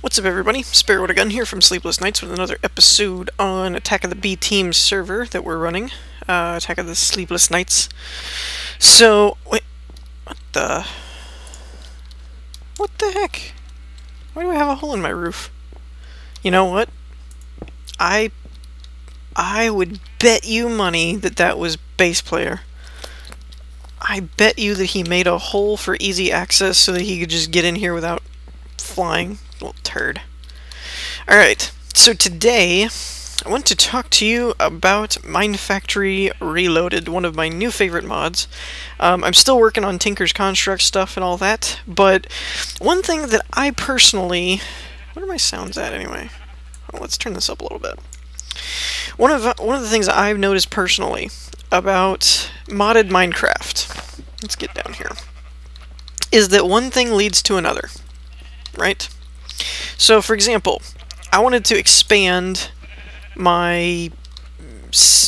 What's up, everybody? Sparrow with a Gun here from Sleepless Nights with another episode on Attack of the B Team server that we're running. Attack of the Sleepless Nights. So, wait, what the heck? Why do I have a hole in my roof? You know what? I would bet you money that that was Bass Player. I bet you that he made a hole for easy access so that he could just get in here without flying. Little turd. Alright, so today I want to talk to you about Mine Factory Reloaded, one of my new favorite mods. I'm still working on Tinker's Construct stuff and all that, but one thing that I personally... What are my sounds at anyway? Oh, let's turn this up a little bit. One of the things I've noticed personally about modded Minecraft, let's get down here, is that one thing leads to another, right? So, for example, I wanted to expand my,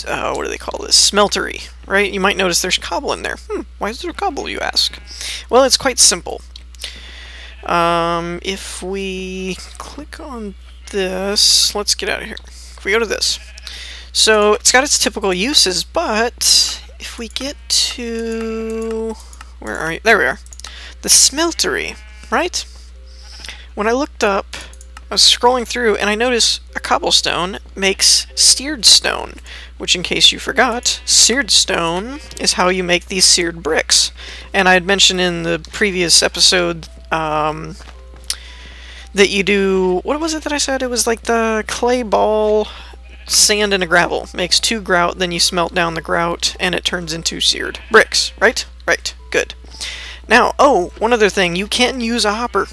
what do they call this? Smeltery, right? You might notice there's cobble in there. Why is there cobble, you ask? Well, it's quite simple. If we click on this, let's get out of here. If we go to this. So, it's got its typical uses, but if we get to... Where are you? There we are. The smeltery, right? When I looked up, I was scrolling through, and I noticed a cobblestone makes seared stone, which, in case you forgot, seared stone is how you make these seared bricks. And I had mentioned in the previous episode that you do... What was it that I said? It was like the clay ball, sand, and a gravel. Makes 2 grout, then you smelt down the grout, and it turns into seared bricks, right? Right. Good. Now, oh, one other thing. You can use a hopper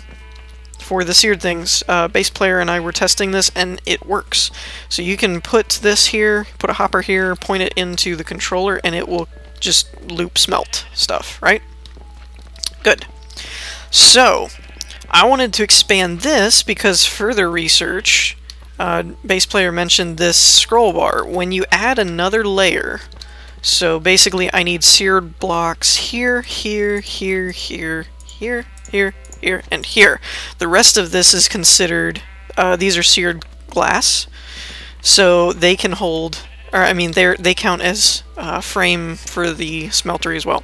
for the seared things. Bass Player and I were testing this, and it works. So you can put this here, put a hopper here, point it into the controller, and it will just loop smelt stuff, right? Good. So, I wanted to expand this because further research, Bass Player mentioned this scroll bar. When you add another layer, so basically I need seared blocks here, here, here, here, here, here, here, and here. The rest of this is considered, these are seared glass, so they can hold, or I mean, they count as frame for the smeltery as well.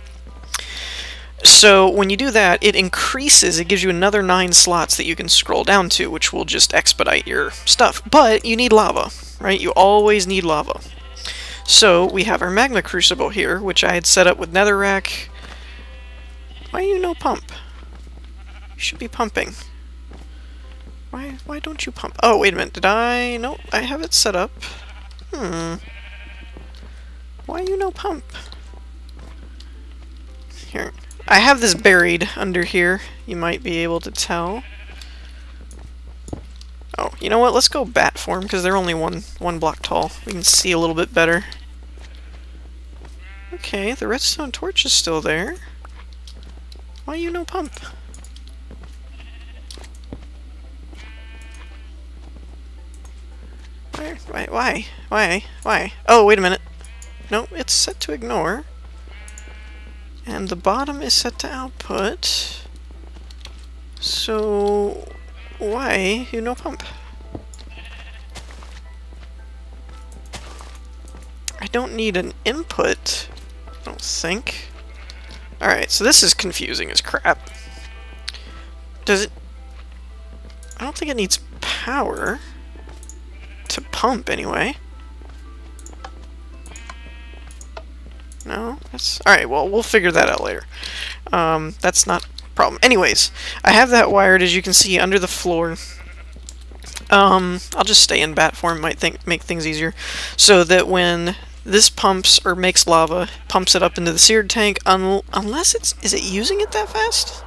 So when you do that, it increases, it gives you another 9 slots that you can scroll down to, which will just expedite your stuff. But you need lava, right? You always need lava. So we have our magma crucible here, which I had set up with netherrack. Why you no pump? You should be pumping. Why don't you pump? Oh, wait a minute. Did I... No, I have it set up. Why you no pump? Here. I have this buried under here. You might be able to tell. Oh, you know what? Let's go bat form, because they're only one block tall. We can see a little bit better. Okay, the redstone torch is still there. Why you no pump? Why? Oh, wait a minute. No, it's set to ignore. And the bottom is set to output. So, why you no pump? I don't need an input, I don't think. Alright, so this is confusing as crap. Does it... I don't think it needs power to pump, anyway. No? That's... Alright, well, we'll figure that out later. That's not a problem. Anyways, I have that wired, as you can see, under the floor. I'll just stay in bat form, might make things easier. So that when this pumps, or makes lava, pumps it up into the seared tank, unless it's... Is it using it that fast?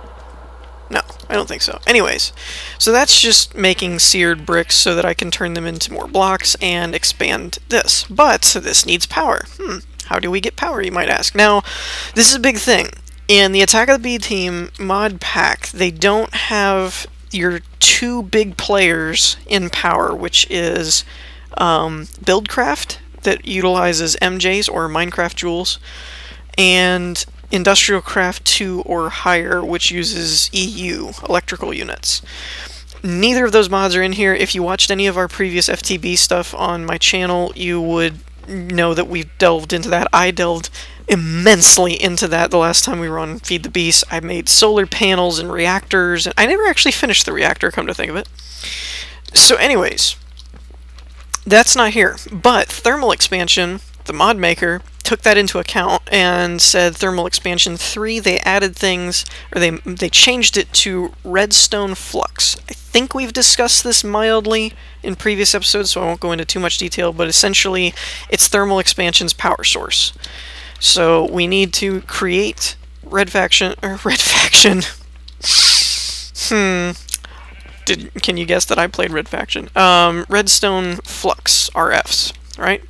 No, I don't think so. Anyways, so that's just making seared bricks so that I can turn them into more blocks and expand this. But this needs power. How do we get power, you might ask? Now, this is a big thing. In the Attack of the B Team Modpack, they don't have your 2 big players in power, which is Buildcraft, that utilizes MJs or Minecraft Joules, and Industrial Craft 2 or higher, which uses EU, electrical units. Neither of those mods are in here. If you watched any of our previous FTB stuff on my channel, you would know that we've delved into that. I delved immensely into that the last time we were on Feed the Beast. I made solar panels and reactors, and I never actually finished the reactor, come to think of it. So anyways, that's not here. But thermal expansion, the mod maker, took that into account and said thermal expansion 3, they added things, or they changed it to redstone flux. I think we've discussed this mildly in previous episodes, so I won't go into too much detail, but essentially it's thermal expansion's power source. So we need to create red faction. Can you guess that I played red faction? Redstone flux RFs, right?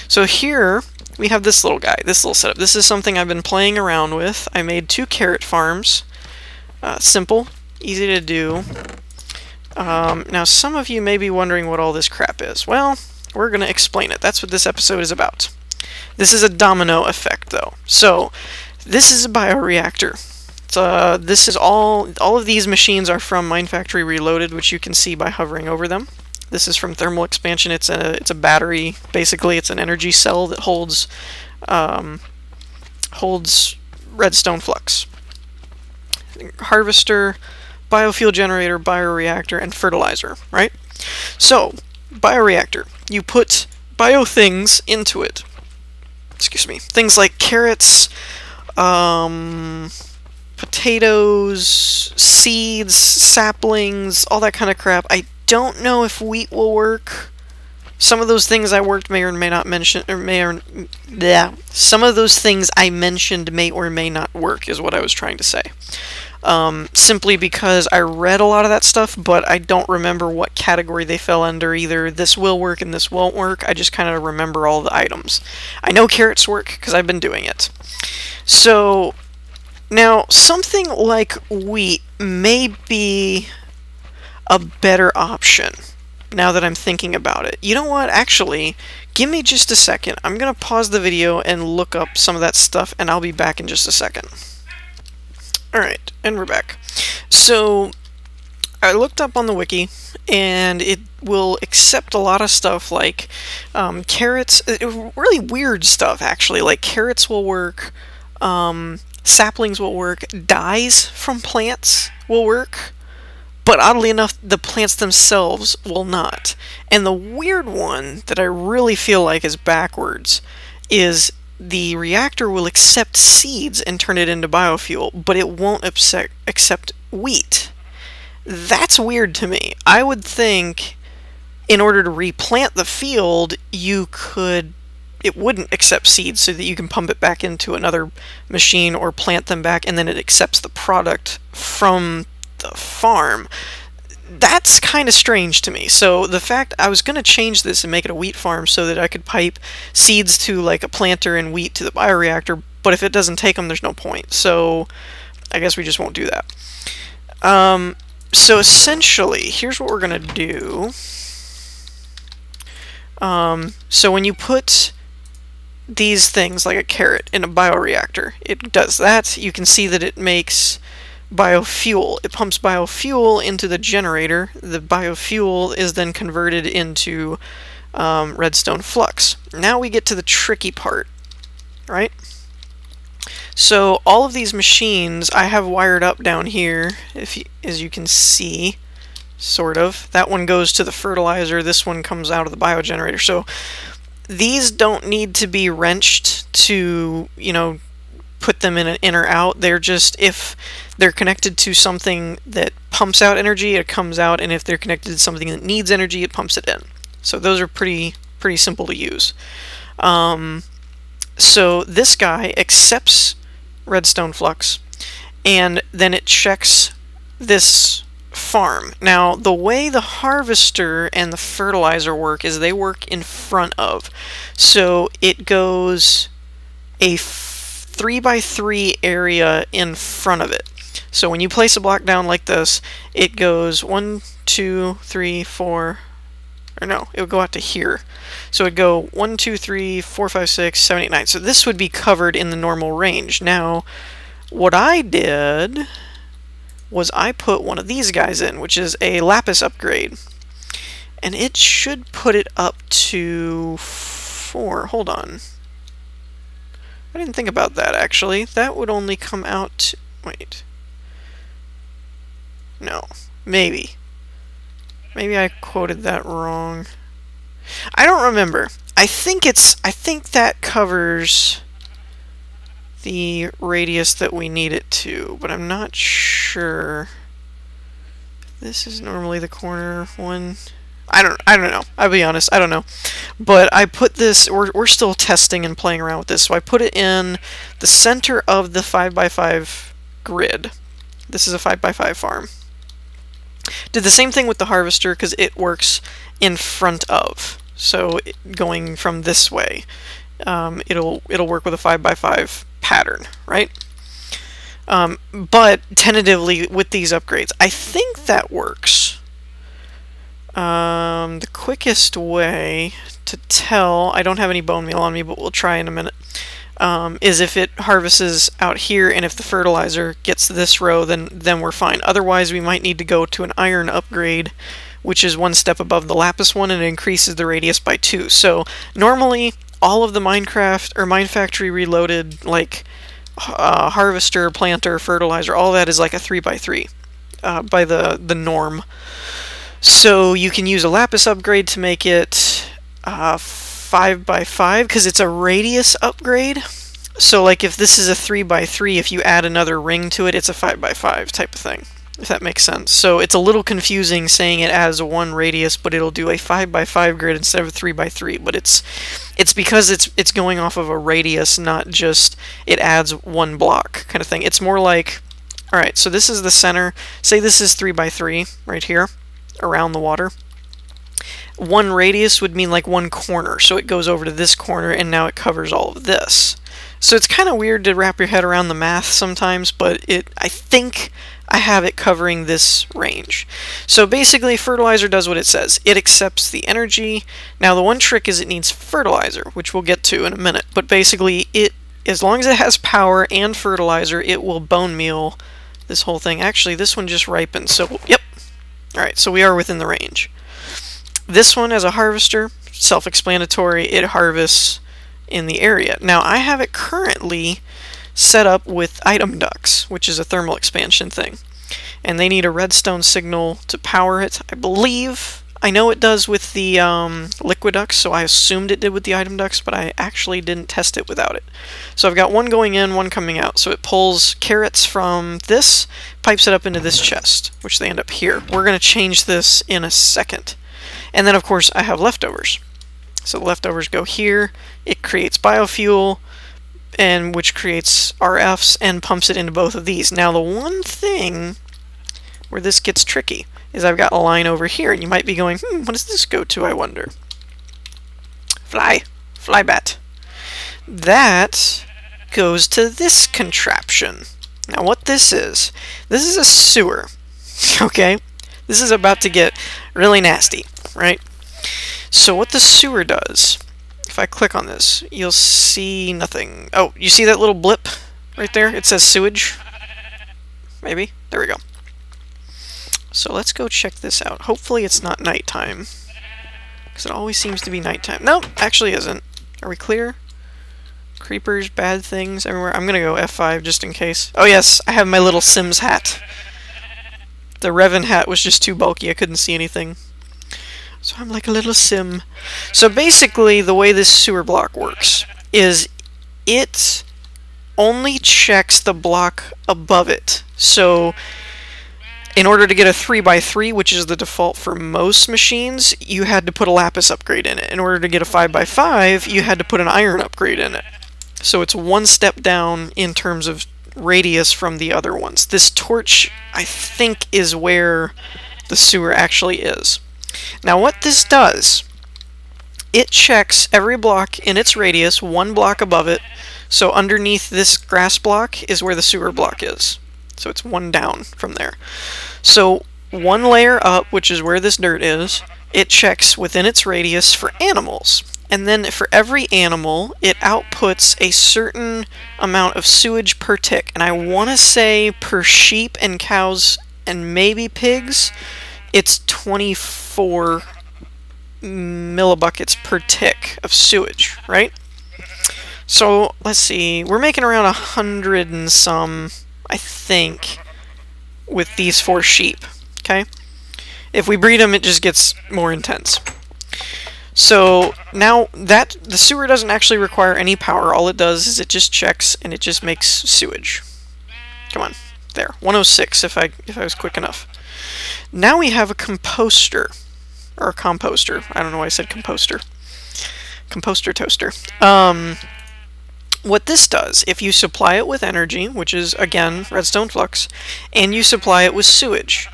So here we have this little guy, this little setup. This is something I've been playing around with. I made 2 carrot farms. Simple, easy to do. Now some of you may be wondering what all this crap is. Well, we're going to explain it. That's what this episode is about. This is a domino effect, though. So this is a bioreactor. This is all of these machines are from Mine Factory Reloaded, which you can see by hovering over them. This is from thermal expansion. It's a battery. Basically, it's an energy cell that holds redstone flux. Harvester, biofuel generator, bioreactor, and fertilizer. Right. So, bioreactor. You put bio things into it. Excuse me. Things like carrots, potatoes, seeds, saplings, all that kind of crap. I don't know if wheat will work. Some of those things I worked may or may not mention, some of those things I mentioned may or may not work, is what I was trying to say. Simply because I read a lot of that stuff, but I don't remember what category they fell under. Either this will work and this won't work. I just kind of remember all the items. I know carrots work because I've been doing it. So now something like wheat may be a better option now that I'm thinking about it. You know what? Actually, give me just a second. I'm going to pause the video and look up some of that stuff, and I'll be back in just a second. Alright, and we're back. So, I looked up on the wiki, and it will accept a lot of stuff like carrots, really weird stuff actually, like carrots will work, saplings will work, dyes from plants will work, but oddly enough, the plants themselves will not. And the weird one that I really feel like is backwards is the reactor will accept seeds and turn it into biofuel, but it won't accept wheat. That's weird to me. I would think in order to replant the field, it wouldn't accept seeds so that you can pump it back into another machine or plant them back, and then it accepts the product from the farm. That's kind of strange to me. So the fact I was going to change this and make it a wheat farm so that I could pipe seeds to like a planter and wheat to the bioreactor, but if it doesn't take them, there's no point. So I guess we just won't do that. So essentially, here's what we're going to do. So when you put these things like a carrot in a bioreactor, it does that. You can see that it makes biofuel. It pumps biofuel into the generator. The biofuel is then converted into redstone flux. Now we get to the tricky part, right? So all of these machines I have wired up down here, as you can see, sort of. That one goes to the fertilizer, this one comes out of the biogenerator. So these don't need to be wrenched to, you know, put them in an in or out. They're just, if they're connected to something that pumps out energy, it comes out, and if they're connected to something that needs energy, it pumps it in. So those are pretty simple to use. So this guy accepts redstone flux, and then it checks this farm. Now, the way the harvester and the fertilizer work is they work in front of. So it goes a 3x3 area in front of it. So when you place a block down like this, it goes 1, 2, 3, 4, or no, it would go out to here. So it'd go 1, 2, 3, 4, 5, 6, 7, 8, 9. So this would be covered in the normal range. Now, what I did was I put one of these guys in, which is a lapis upgrade. And it should put it up to 4. Hold on. I didn't think about that, actually. That would only come out to... Wait. No. Maybe. Maybe I quoted that wrong. I don't remember. I think that covers the radius that we need it to, but I'm not sure. This is normally the corner one. I don't know. I'll be honest, I don't know. But I put this, we're still testing and playing around with this, so I put it in the center of the 5x5 grid. This is a 5x5 farm. Did the same thing with the harvester because it works in front of. So going from this way, it'll work with a 5x5 pattern, right? But tentatively with these upgrades, I think that works. The quickest way to tell, I don't have any bone meal on me, but we'll try in a minute, is if it harvests out here and if the fertilizer gets this row, then we're fine. Otherwise, we might need to go to an iron upgrade, which is 1 step above the lapis one, and it increases the radius by 2. So normally, all of the Minecraft or Mine Factory Reloaded, like harvester, planter, fertilizer, all that is like a 3x3 by the norm. So you can use a lapis upgrade to make it 5x5 because it's a radius upgrade. So like if this is a 3x3, if you add another ring to it, it's a 5x5 type of thing, if that makes sense. So it's a little confusing saying it has 1 radius, but it'll do a 5x5 grid instead of a 3x3. But it's because it's going off of a radius, not just it adds 1 block kind of thing. It's more like, all right, so this is the center. Say this is 3x3 right here around the water. 1 radius would mean like 1 corner, so it goes over to this corner and now it covers all of this. So it's kind of weird to wrap your head around the math sometimes, but I think I have it covering this range. So basically fertilizer does what it says. It accepts the energy. Now the one trick is it needs fertilizer, which we'll get to in a minute, but basically as long as it has power and fertilizer, it will bone meal this whole thing. Actually, this one just ripened, so yep. Alright, so we are within the range. This one, as a harvester, self-explanatory, it harvests in the area. Now, I have it currently set up with item ducts, which is a thermal expansion thing. And they need a redstone signal to power it. I believe, I know it does with the liquid ducts, so I assumed it did with the item ducts, but I actually didn't test it without it. So I've got 1 going in, 1 coming out. So it pulls carrots from this, pipes it up into this chest, which they end up here. We're going to change this in a second. And then, of course, I have leftovers. So the leftovers go here. It creates biofuel, and which creates RFs and pumps it into both of these. Now, the one thing where this gets tricky is I've got a line over here, and you might be going, what does this go to, I wonder? Fly bat. That goes to this contraption. Now, what this is a sewer, okay? This is about to get really nasty, right? So what the sewer does, if I click on this, you'll see nothing. Oh, you see that little blip right there? It says sewage. Maybe. There we go. So let's go check this out. Hopefully it's not nighttime, because it always seems to be nighttime. No, actually isn't. Are we clear? Creepers, bad things everywhere. I'm gonna go F5 just in case. Oh yes, I have my little Sims hat. The Revan hat was just too bulky, I couldn't see anything. So I'm like a little sim. So basically, the way this sewer block works is it only checks the block above it. So in order to get a 3x3, which is the default for most machines, you had to put a lapis upgrade in it. In order to get a 5x5, you had to put an iron upgrade in it. So it's 1 step down in terms of radius from the other ones. This torch, I think, is where the sewer actually is. Now what this does, it checks every block in its radius, 1 block above it. So underneath this grass block is where the sewer block is. So it's 1 down from there. So 1 layer up, which is where this dirt is, it checks within its radius for animals. and then for every animal, it outputs a certain amount of sewage per tick. And I want to say per sheep and cows and maybe pigs, it's 24 millibuckets per tick of sewage, right? So let's see, we're making around 100 and some, I think, with these 4 sheep, okay? If we breed them, it just gets more intense. So now that the sewer doesn't actually require any power, all it does is it just checks and it just makes sewage. Come on, there, 106 if I was quick enough. Now we have a composter, or a composter. I don't know why I said composter. Composter toaster. What this does, if you supply it with energy, which is, again, redstone flux, and you supply it with sewage,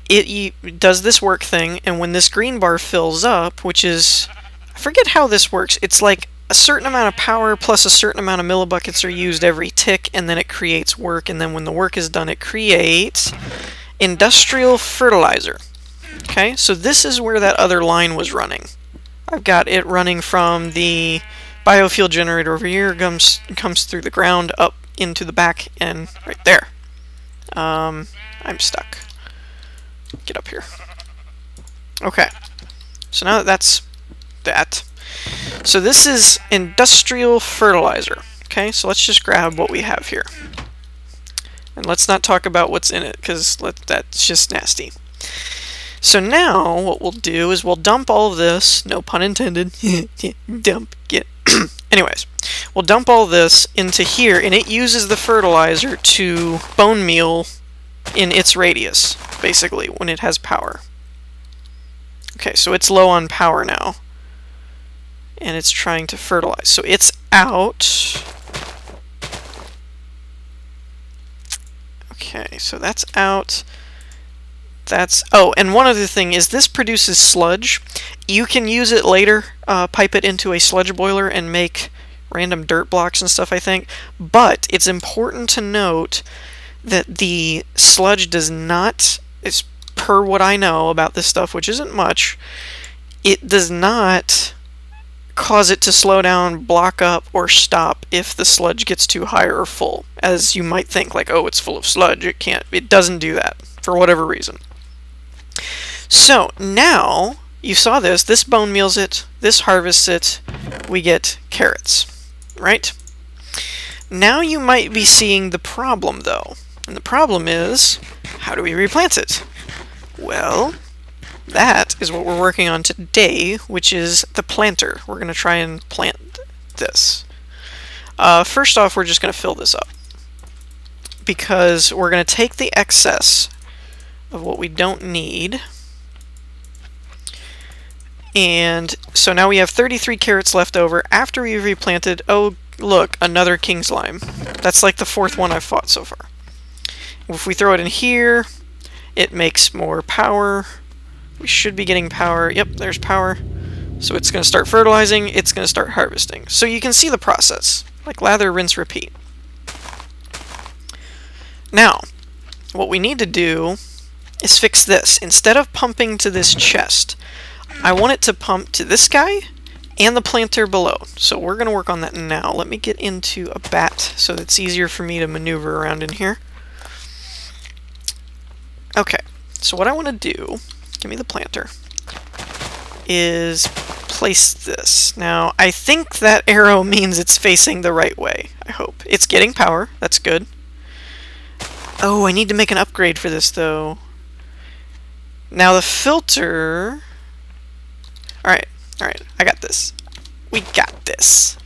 it does this work thing, and when this green bar fills up, which is, I forget how this works, it's like a certain amount of power plus a certain amount of millibuckets are used every tick, and then it creates work, and then when the work is done, it creates industrial fertilizer. Okay, so this is where that other line was running. I've got it running from the biofuel generator over here, comes through the ground up into the back and right there. I'm stuck. Get up here. Okay, so now that's that. So this is industrial fertilizer. Okay, so let's just grab what we have here. And let's not talk about what's in it, because that's just nasty. So now what we'll do is we'll dump all of this, no pun intended, anyways, we'll dump all this into here, and it uses the fertilizer to bone meal in its radius, basically, when it has power. Okay, so it's low on power now, and it's trying to fertilize. So it's out. Okay, so that's out. Oh, and one other thing is this produces sludge. You can use it later, pipe it into a sludge boiler and make random dirt blocks and stuff, I think. But it's important to note that the sludge does not, it's per what I know about this stuff, which isn't much, it does not cause it to slow down, block up, or stop if the sludge gets too high or full. As you might think, like, oh, it's full of sludge, it can't. It doesn't do that, for whatever reason. So, now, you saw this bone meals it, this harvests it, we get carrots, right? Now you might be seeing the problem, though. And the problem is, how do we replant it? Well, that is what we're working on today, which is the planter. We're going to try and plant this. First off, we're just going to fill this up, because we're going to take the excess of what we don't need. And so now we have 33 carrots left over after we've replanted. Oh, look, another king slime. That's like the 4th one I've fought so far. If we throw it in here, it makes more power. We should be getting power. Yep, there's power. So it's going to start fertilizing, it's going to start harvesting. So you can see the process, like lather, rinse, repeat. Now, what we need to do is fix this. Instead of pumping to this chest, I want it to pump to this guy and the planter below. So we're going to work on that now. Let me get into a bat so that it's easier for me to maneuver around in here. Okay, so what I want to do, give me the planter, is place this. Now, I think that arrow means it's facing the right way, I hope. It's getting power, that's good. Oh, I need to make an upgrade for this, though. Now, the filter... Alright, I got this. We got this.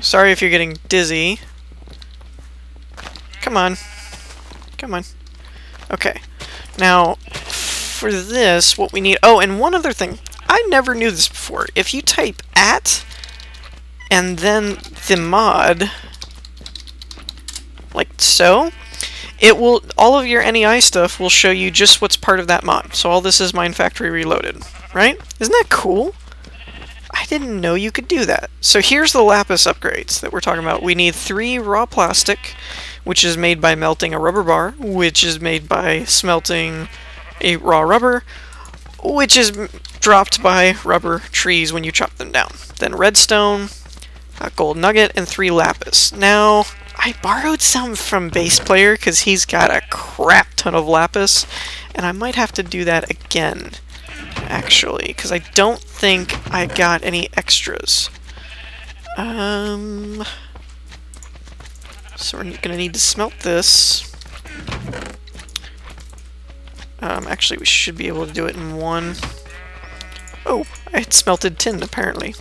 Sorry if you're getting dizzy. Come on. Come on. Okay. Now, for this, what we need... Oh, and one other thing. I never knew this before. If you type @ and then the mod, like so, it will, all of your NEI stuff will show you just what's part of that mod. So all this is Mine Factory Reloaded, right? Isn't that cool? I didn't know you could do that. So here's the lapis upgrades that we're talking about. We need 3 raw plastic, which is made by melting a rubber bar, which is made by smelting a raw rubber. which is dropped by rubber trees when you chop them down. Then redstone, a gold nugget, and 3 lapis. Now, I borrowed some from Bass Player because he's got a crap ton of lapis, and I might have to do that again, actually, because I don't think I got any extras. So we're gonna need to smelt this. Actually, we should be able to do it in one. Oh, I had smelted tin, apparently.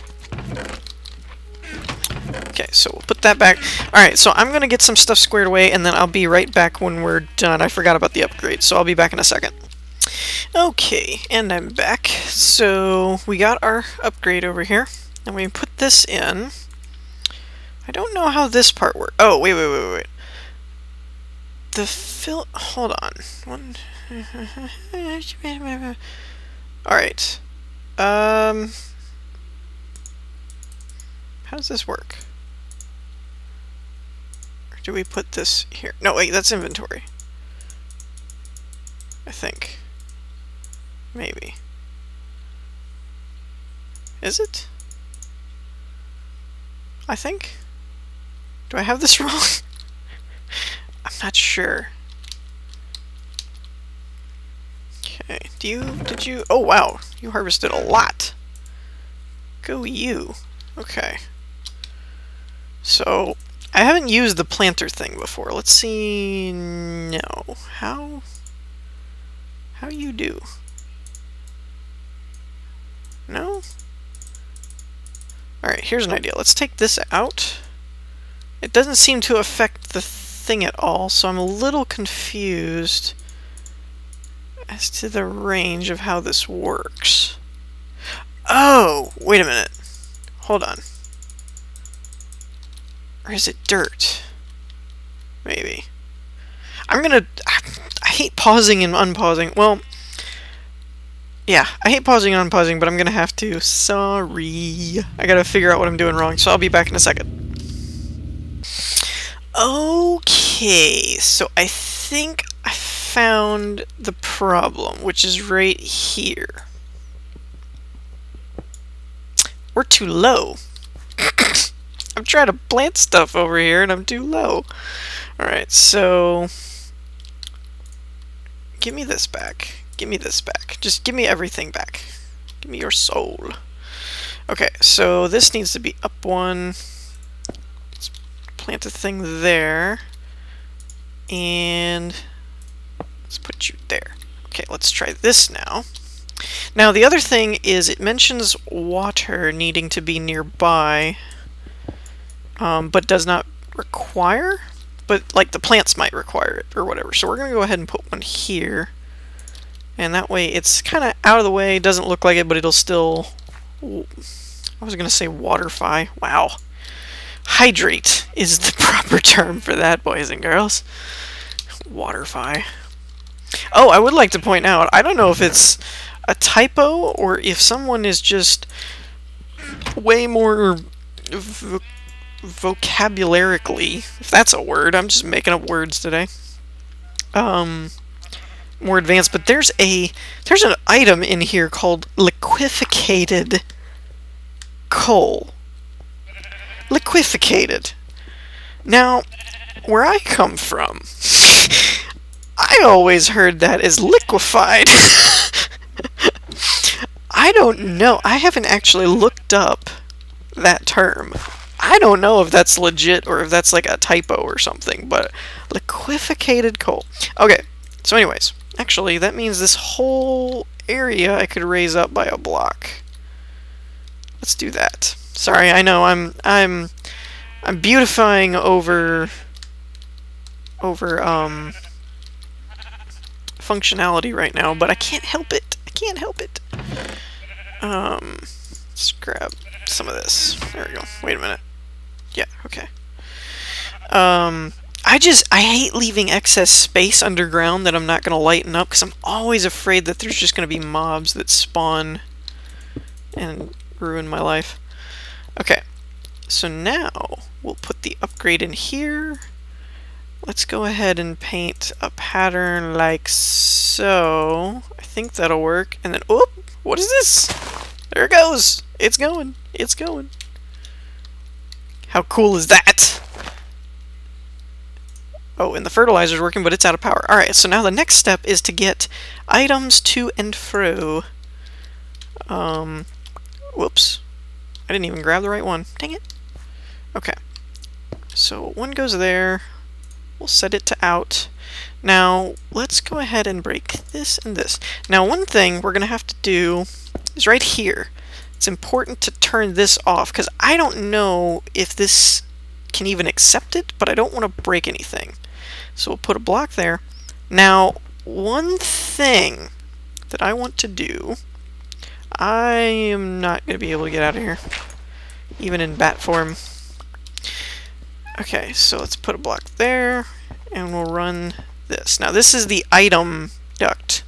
Okay, so we'll put that back. Alright, so I'm gonna get some stuff squared away, and then I'll be right back when we're done. I forgot about the upgrade, so I'll be back in a second. Okay, and I'm back. So we got our upgrade over here, and we put this in. I don't know how this part works. Oh, wait. The hold on. Alright. How does this work? Or do we put this here? No, wait, that's inventory. I think. Maybe. Is it? I think? Do I have this wrong? I'm not sure. Okay, did you, oh wow, you harvested a lot. Go you. Okay. So, I haven't used the planter thing before. Let's see, no. How you do? No? Alright, here's an idea. Let's take this out. It doesn't seem to affect the thing at all, so I'm a little confused as to the range of how this works. Oh, wait a minute. Hold on. Or is it dirt? Maybe. I hate pausing and unpausing. Well, yeah, I hate pausing and unpausing, but I'm gonna have to. Sorry. I gotta figure out what I'm doing wrong, so I'll be back in a second. Okay, so I think I found the problem, which is right here. We're too low. I'm trying to plant stuff over here and I'm too low. Alright, so give me this back. Give me this back. Just give me everything back. Give me your soul. Okay, so this needs to be up one. Let's plant a thing there. And let's put you there. Okay, let's try this now. Now, the other thing is it mentions water needing to be nearby, but does not require, but like the plants might require it or whatever. So we're going to go ahead and put one here. And that way it's kind of out of the way, doesn't look like it, but it'll still, I was going to say waterify. Wow. Hydrate is the proper term for that, boys and girls. Waterify. Oh, I would like to point out, I don't know if it's a typo or if someone is just way more vocabularically, if that's a word, I'm just making up words today, more advanced, but there's an item in here called liquefied coal. Liquefied. Now, where I come from, I always heard that as liquefied. I don't know. I haven't actually looked up that term. I don't know if that's legit or if that's like a typo or something, but liquefied coal. Okay, so anyways, actually that means this whole area I could raise up by a block. Let's do that. Sorry, I know I'm beautifying over functionality right now, but I can't help it. I can't help it. Let's grab some of this. There we go. Wait a minute. Yeah, okay. I hate leaving excess space underground that I'm not going to lighten up, because I'm always afraid that there's just going to be mobs that spawn and ruin my life. Okay, so now we'll put the upgrade in here. let's go ahead and paint a pattern like so. I think that'll work. And then, oop, what is this? There it goes. It's going. It's going. How cool is that? Oh, and the fertilizer's working, but it's out of power. Alright, so now the next step is to get items to and fro. Whoops. I didn't even grab the right one. Dang it. Okay. So one goes there. We'll set it to out. Now, let's go ahead and break this and this. Now, one thing we're going to have to do is right here. It's important to turn this off, because I don't know if this can even accept it, but I don't want to break anything. So we'll put a block there. Now, one thing that I want to do, I am not going to be able to get out of here, even in bat form. Okay, so let's put a block there, and we'll run this. Now, this is the item duct,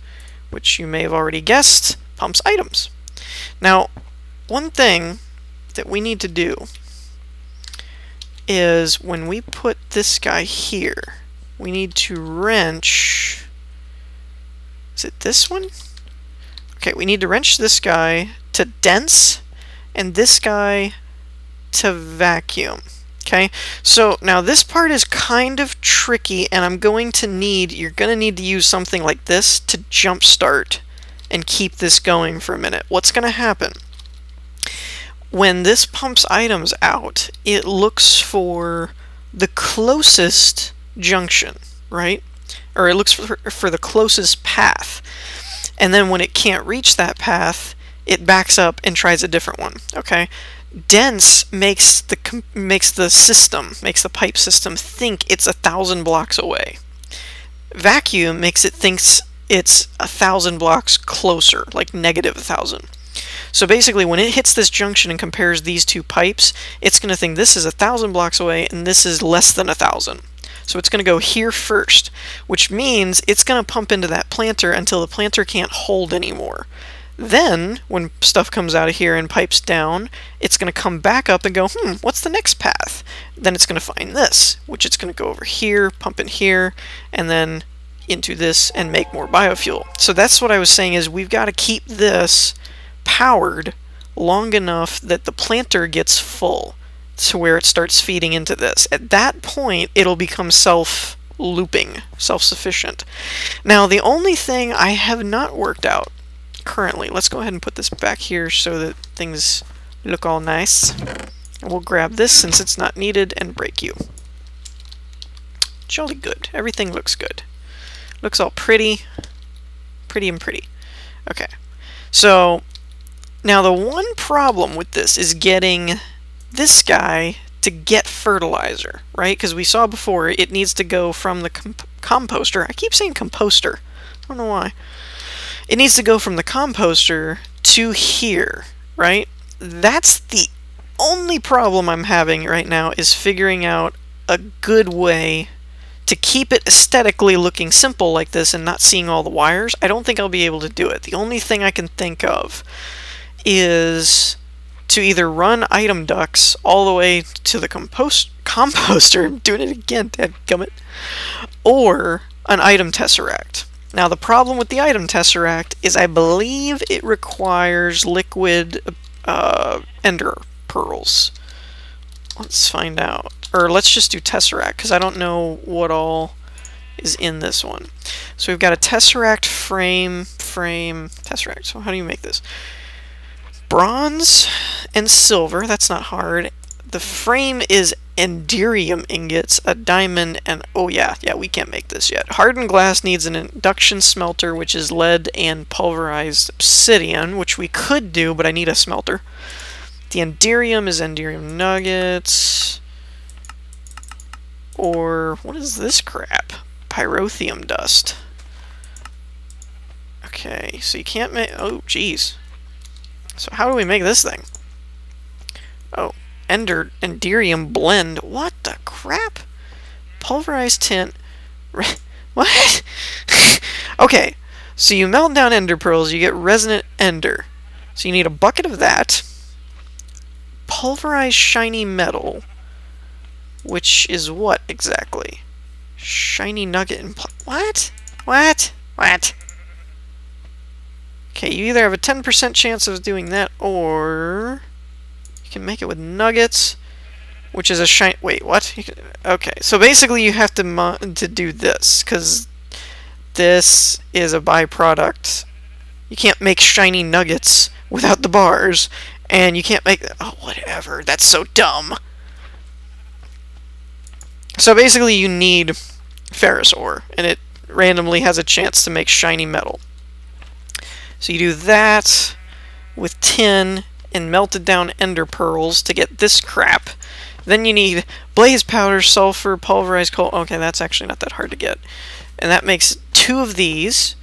which you may have already guessed, pumps items. Now, one thing that we need to do is when we put this guy here, we need to wrench, is it this one? Okay, we need to wrench this guy to dense and this guy to vacuum. Okay, so now this part is kind of tricky, and you're going to need to use something like this to jumpstart and keep this going for a minute. What's going to happen? When this pumps items out, it looks for the closest junction, right? Or it looks for the closest path. And then when it can't reach that path, it backs up and tries a different one, okay? Dense makes the pipe system think it's 1,000 blocks away. Vacuum makes it thinks it's 1,000 blocks closer, like negative 1,000. So basically, when it hits this junction and compares these two pipes, it's going to think this is 1,000 blocks away and this is less than 1,000. So it's going to go here first, which means it's going to pump into that planter until the planter can't hold anymore. Then, when stuff comes out of here and pipes down, it's going to come back up and go, what's the next path? Then it's going to find this, which it's going to go over here, pump in here, and then into this and make more biofuel. So that's what I was saying, is we've got to keep this powered long enough that the planter gets full to where it starts feeding into this. At that point, it'll become self-looping, self-sufficient. Now, the only thing I have not worked out currently, let's go ahead and put this back here so that things look all nice. And we'll grab this since it's not needed and break you. Jolly good. Everything looks good. Looks all pretty. Pretty and pretty. Okay. So, now the one problem with this is getting this guy to get fertilizer, right? Because we saw before it needs to go from the composter. I keep saying composter. I don't know why. It needs to go from the composter to here, right? That's the only problem I'm having right now, is figuring out a good way to keep it aesthetically looking simple like this and not seeing all the wires. I don't think I'll be able to do it. The only thing I can think of is to either run item ducts all the way to the composter, I'm doing it again, dadgummit, or an item tesseract. Now, the problem with the item tesseract is I believe it requires liquid ender pearls. Let's find out. Or let's just do tesseract, because I don't know what all is in this one. So we've got a tesseract frame, tesseract. So how do you make this? Bronze and silver, that's not hard. The frame is enderium ingots, a diamond, and oh yeah, we can't make this yet. Hardened glass needs an induction smelter, which is lead and pulverized obsidian, which we could do, but I need a smelter. The enderium is enderium nuggets, or what is this crap? Pyrotheum dust. Okay, so you can't make, oh geez. So how do we make this thing? Oh, enderium blend. What the crap? Pulverized tint. What? Okay, so you melt down ender pearls, you get resonant ender. So you need a bucket of that. Pulverized shiny metal, which is what exactly? Shiny nugget and what? What? What? Okay, you either have a 10% chance of doing that, or you can make it with nuggets, which is a shiny. Wait, what? Okay, so basically you have to do this, because this is a byproduct. You can't make shiny nuggets without the bars, and you can't make... Oh, whatever. That's so dumb. So basically you need ferrous ore, and it randomly has a chance to make shiny metal. So you do that with tin and melted down ender pearls to get this crap. Then you need blaze powder, sulfur, pulverized coal. Okay, that's actually not that hard to get. And that makes 2 of these.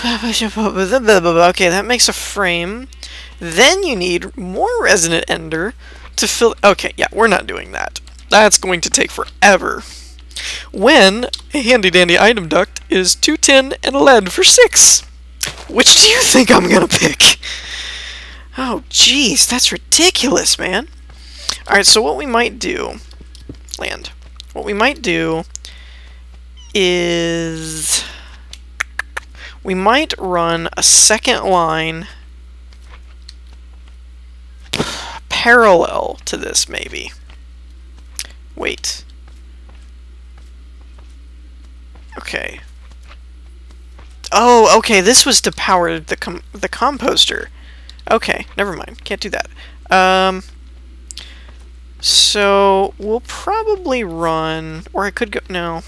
Okay, that makes a frame. Then you need more resonant ender to fill... Okay, yeah, we're not doing that. That's going to take forever. When a handy-dandy item duct is 2 tin and a lead for 6. Which do you think I'm gonna pick? Oh, jeez, that's ridiculous, man. Alright, so what we might do... Land. What we might do is... we might run a second line parallel to this, maybe. Wait. Okay. Oh, okay, this was to power the composter. Okay, never mind. Can't do that. So, we'll probably run... Or I could go... No.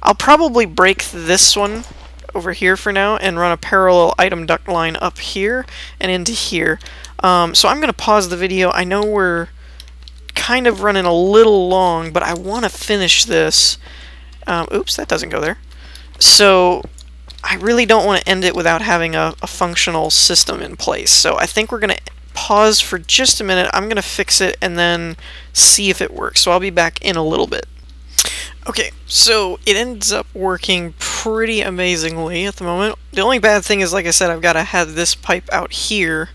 I'll probably break this one over here for now and run a parallel item duct line up here and into here. So I'm going to pause the video. I know we're kind of running a little long, but I want to finish this. Oops, that doesn't go there. So I really don't want to end it without having a functional system in place. So I think we're going to pause for just a minute. I'm going to fix it and then see if it works. So I'll be back in a little bit. Okay, so it ends up working pretty amazingly at the moment. The only bad thing is, like I said, I've got to have this pipe out here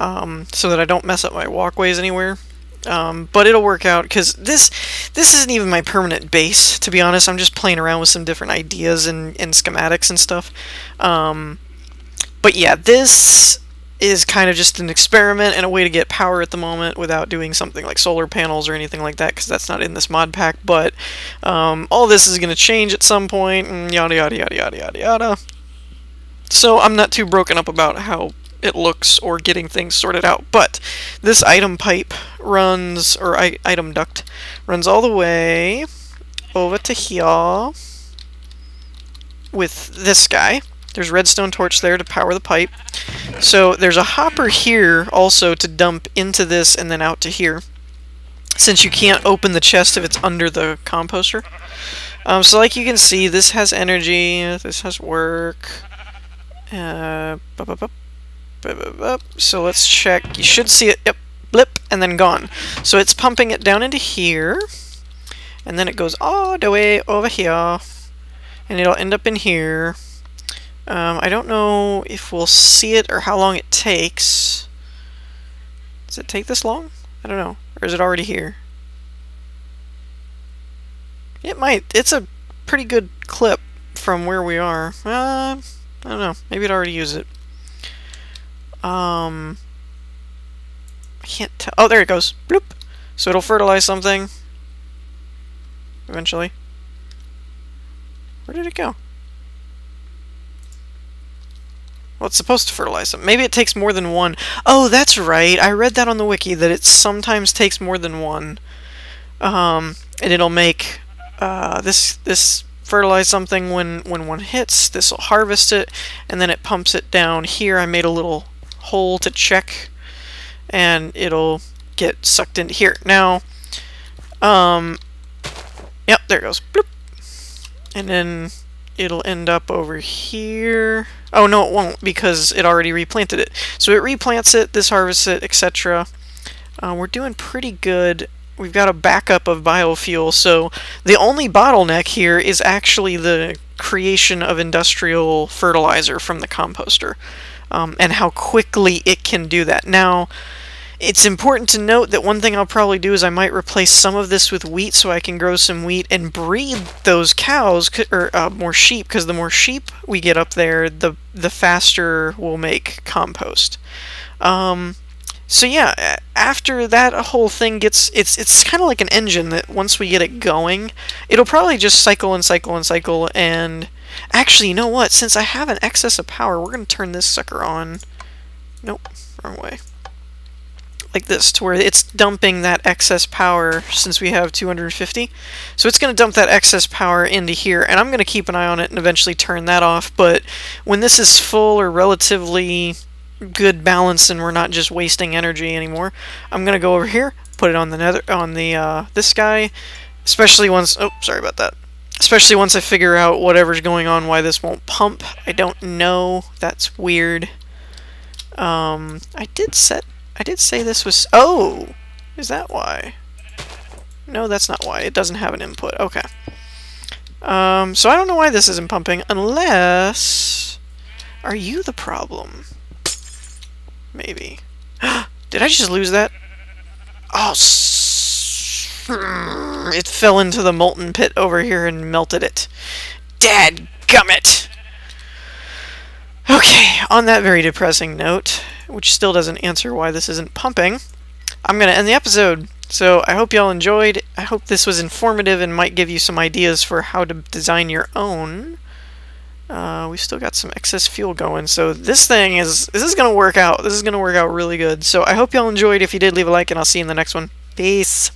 so that I don't mess up my walkways anywhere. But it'll work out, because this isn't even my permanent base, to be honest. I'm just playing around with some different ideas and schematics and stuff. But yeah, this is kind of just an experiment and a way to get power at the moment without doing something like solar panels or anything like that, because that's not in this mod pack. But all this is going to change at some point, and yada yada yada yada yada yada. So I'm not too broken up about how it looks or getting things sorted out. But this item pipe runs, or item duct runs all the way over to here with this guy. There's a redstone torch there to power the pipe. So there's a hopper here also to dump into this and then out to here, since you can't open the chest if it's under the composter. So like you can see, this has energy, this has work. So let's check. You should see it. Yep, blip, and then gone. So it's pumping it down into here, and then it goes all the way over here, and it'll end up in here. I don't know if we'll see it or how long it takes. Does it take this long? I don't know. Or is it already here? It might. It's a pretty good clip from where we are. I don't know. Maybe it already used it. I can't tell. Oh, there it goes. Bloop. So it'll fertilize something eventually. Where did it go? Well, it's supposed to fertilize them. Maybe it takes more than one. Oh, that's right. I read that on the wiki, that it sometimes takes more than one. And it'll make this fertilize something when one hits. This will harvest it, and then it pumps it down here. I made a little hole to check, and it'll get sucked into here. Now, yep, there it goes. Bloop. And then it'll end up over here. Oh, no, it won't, because it already replanted it. So it replants it, this harvests it, etc. We're doing pretty good. We've got a backup of biofuel, so the only bottleneck here is actually the creation of industrial fertilizer from the composter, and how quickly it can do that. Now, It's important to note that one thing I'll probably do is I might replace some of this with wheat so I can grow some wheat and breed those cows, or more sheep, because the more sheep we get up there, the faster we'll make compost. So yeah, after that whole thing gets, it's kind of like an engine that once we get it going, it'll probably just cycle and cycle and cycle, and actually, you know what? Since I have an excess of power, we're going to turn this sucker on. Nope, wrong way. Like this, to where it's dumping that excess power since we have 250. So it's going to dump that excess power into here, and I'm going to keep an eye on it and eventually turn that off. But when this is full or relatively good balance and we're not just wasting energy anymore, I'm going to go over here, put it on the this guy, especially once, oh, sorry about that. Especially once I figure out whatever's going on, why this won't pump. I don't know. That's weird. I did say this was... Oh! Is that why? No, that's not why. It doesn't have an input. Okay. So I don't know why this isn't pumping, unless... Are you the problem? Maybe. Did I just lose that? Oh, it fell into the molten pit over here and melted it. Dadgummit! Okay, on that very depressing note, which still doesn't answer why this isn't pumping, I'm going to end the episode. So I hope y'all enjoyed. I hope this was informative and might give you some ideas for how to design your own. We still got some excess fuel going, so this thing is going to work out. This is going to work out really good. So I hope y'all enjoyed. If you did, leave a like, and I'll see you in the next one. Peace.